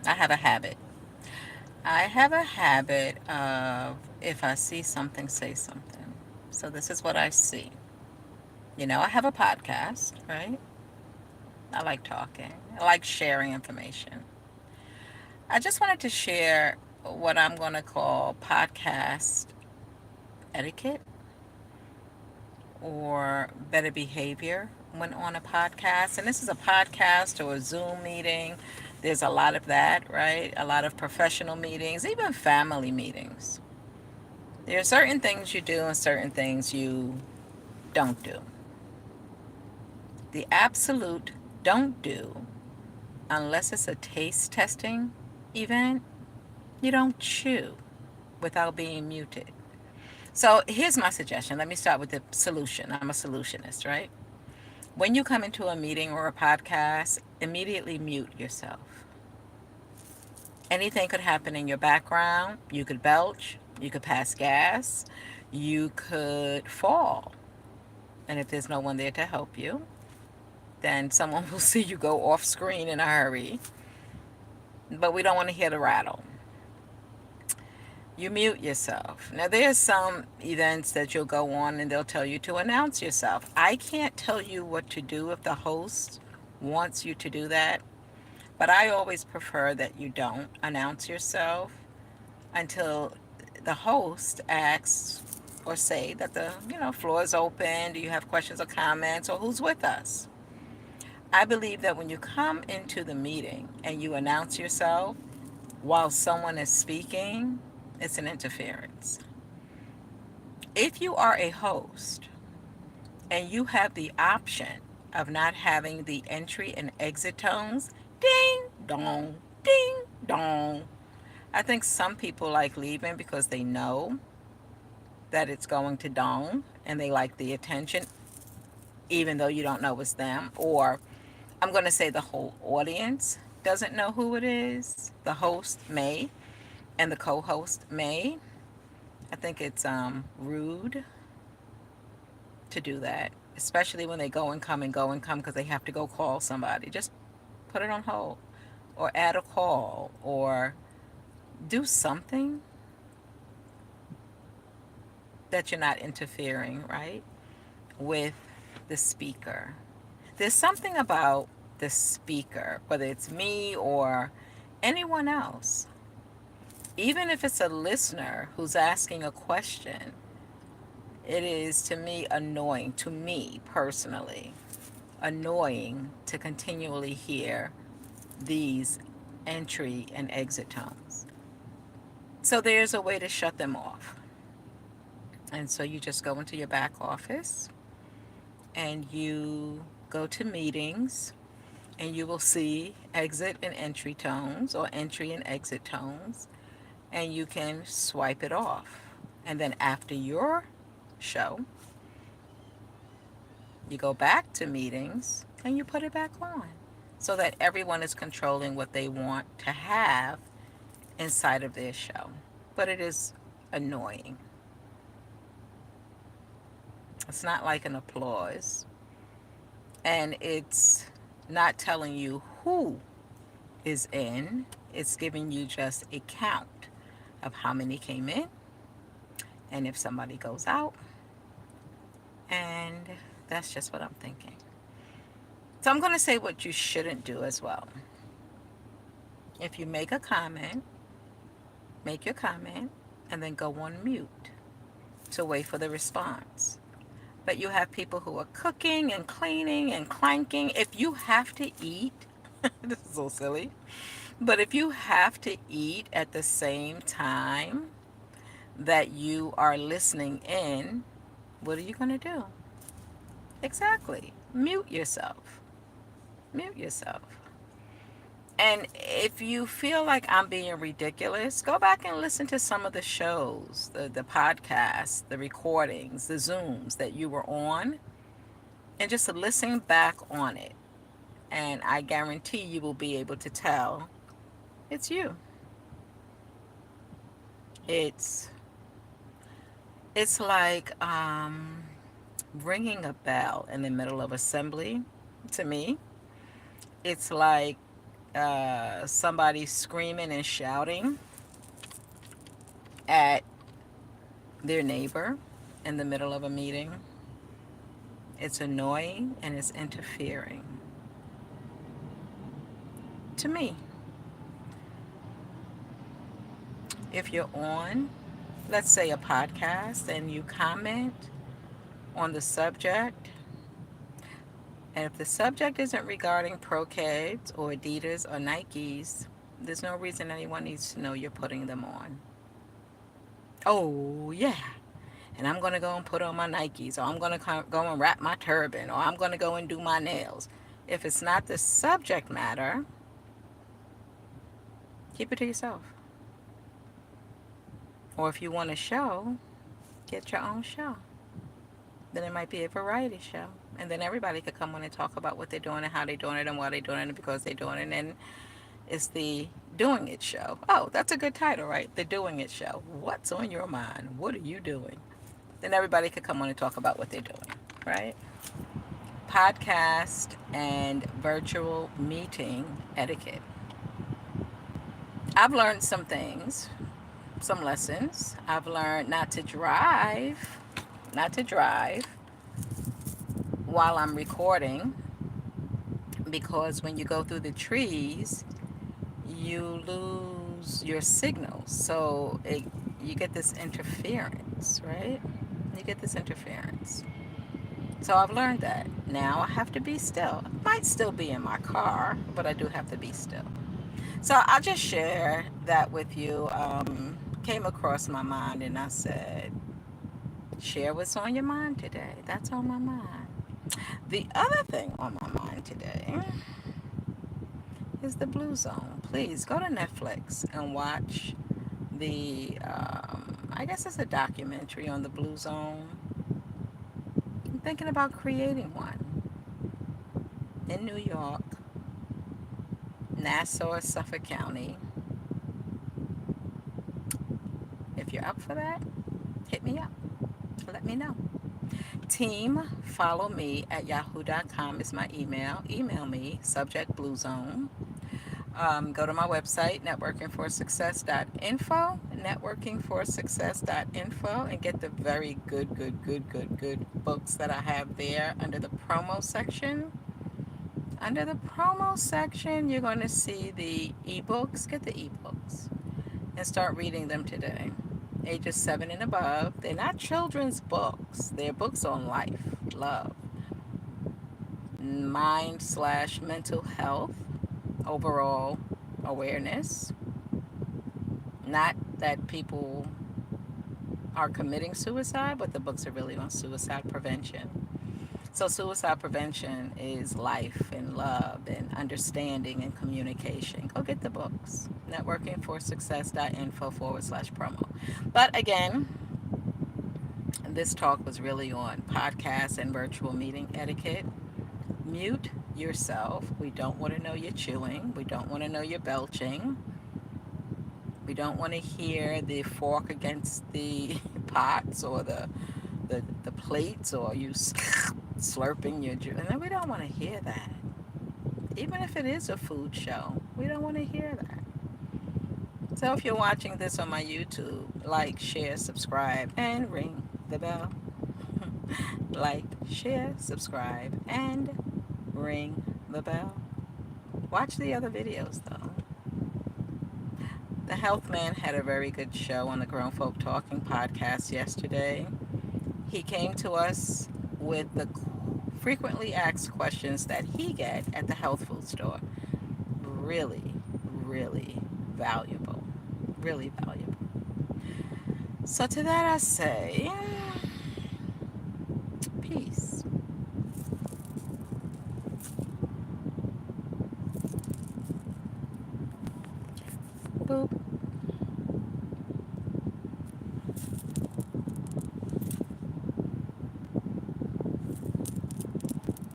I have a habit. I have a habit of if I see something, say something. So this is what I see. I have a podcast, right? I like talking. I like sharing information. I just wanted to share what I'm going to call podcast etiquette or better behavior when on a podcast. And this is a podcast or a Zoom meeting. There's a lot of that, right? A lot of professional meetings, even family meetings. There are certain things you do and certain things you don't do. The absolute don't do, unless it's a taste testing event, you don't chew without being muted. So here's my suggestion. Let me start with the solution. I'm a solutionist, right? When you come into a meeting or a podcast, immediately mute yourself. Anything could happen in your background. You could belch, you could pass gas, you could fall. And if there's no one there to help you, then someone will see you go off screen in a hurry. But we don't want to hear the rattle. You mute yourself. Now, there's some events that you'll go on and they'll tell you to announce yourself. I can't tell you what to do if the host wants you to do that, but I always prefer that you don't announce yourself until the host asks or say that the floor is open. Do you have questions or comments, or who's with us? I believe that when you come into the meeting and you announce yourself while someone is speaking, it's an interference. If you are a host and you have the option of not having the entry and exit tones, ding dong, I think some people like leaving because they know that it's going to dong and they like the attention, even though you don't know it's them. Or I'm going to say the whole audience doesn't know who it is. The host may, and the co host may. I think it's rude to do that, especially when they go and come and go and come because they have to go call somebody. Just put it on hold or add a call or do something that you're not interfering, right, with the speaker. There's something about the speaker, whether it's me or anyone else, even if it's a listener who's asking a question, it is to me annoying, to me personally, annoying to continually hear these entry and exit tones. So there's a way to shut them off. And so you just go into your back office and you go to meetings and you will see exit and entry tones or entry and exit tones, and you can swipe it off. And then after your show, you go back to meetings and you put it back on so that everyone is controlling what they want to have inside of their show. But it is annoying. It's not like an applause, and it's not telling you who is in, it's giving you just a count of how many came in and if somebody goes out. And that's just what I'm thinking. So I'm going to say what you shouldn't do as well. If you make a comment, make your comment and then go on mute to wait for the response. But you have people who are cooking and cleaning and clanking. If you have to eat, this is so silly, but if you have to eat at the same time that you are listening in, what are you going to do? Exactly. Mute yourself. Mute yourself. And if you feel like I'm being ridiculous, go back and listen to some of the shows, the podcasts, the recordings, the Zooms that you were on, and just listen back on it. And I guarantee you will be able to tell it's you. It's it's like ringing a bell in the middle of assembly. To me, it's like somebody screaming and shouting at their neighbor in the middle of a meeting. It's annoying and it's interfering. To me, if you're on, let's say, a podcast and you comment on the subject, and if the subject isn't regarding pro kids or Adidas or Nikes, there's no reason anyone needs to know you're putting them on. Oh, yeah. And I'm going to go and put on my Nikes, or I'm going to go and wrap my turban, or I'm going to go and do my nails. If it's not the subject matter, keep it to yourself. Or if you want a show, get your own show. Then it might be a variety show. And then everybody could come on and talk about what they're doing and how they're doing it and why they're doing it and because they're doing it. And it's the Doing It Show. Oh, that's a good title, right? The Doing It Show. What's on your mind? What are you doing? Then everybody could come on and talk about what they're doing, right? Podcast and virtual meeting etiquette. I've learned some things, some lessons. I've learned not to drive while I'm recording, because when you go through the trees, you lose your signal. So you get this interference, right? You get this interference. So I've learned that. Now I have to be still. I might still be in my car, but I do have to be still. So I'll just share that with you. Came across my mind and I said, share what's on your mind today. That's on my mind. The other thing on my mind today is the Blue Zone. Please go to Netflix and watch I guess it's a documentary on the Blue Zone. I'm thinking about creating one in New York, Nassau, Suffolk County. If you're up for that, hit me up. Let me know. Team follow me at yahoo.com is my email. Email me, subject Blue Zone. Go to my website, networkingforsuccess.info, networkingforsuccess.info, and get the very good books that I have there under the promo section. Under the promo section, you're going to see the ebooks. Get the ebooks and start reading them today. Ages 7 and above. They're not children's books. They're books on life, love, mind/mental health, overall awareness. Not that people are committing suicide, but the books are really on suicide prevention. So suicide prevention is life and love and understanding and communication. Go get the books. Networkingforsuccess.info/promo. But again, this talk was really on podcast and virtual meeting etiquette. Mute yourself. We don't want to know you're chewing. We don't want to know you're belching. We don't want to hear the fork against the pots or the plates, or you slurping your juice. And we don't want to hear that. Even if it is a food show, we don't want to hear that. So if you're watching this on my YouTube, like, share, subscribe, and ring the bell. Like, share, subscribe, and ring the bell. Watch the other videos though. The Health Man had a very good show on the Grown Folk Talking podcast yesterday. He came to us with the frequently asked questions that he get at the health food store. Really, really valuable. Really valuable. So to that I say, peace. Boop.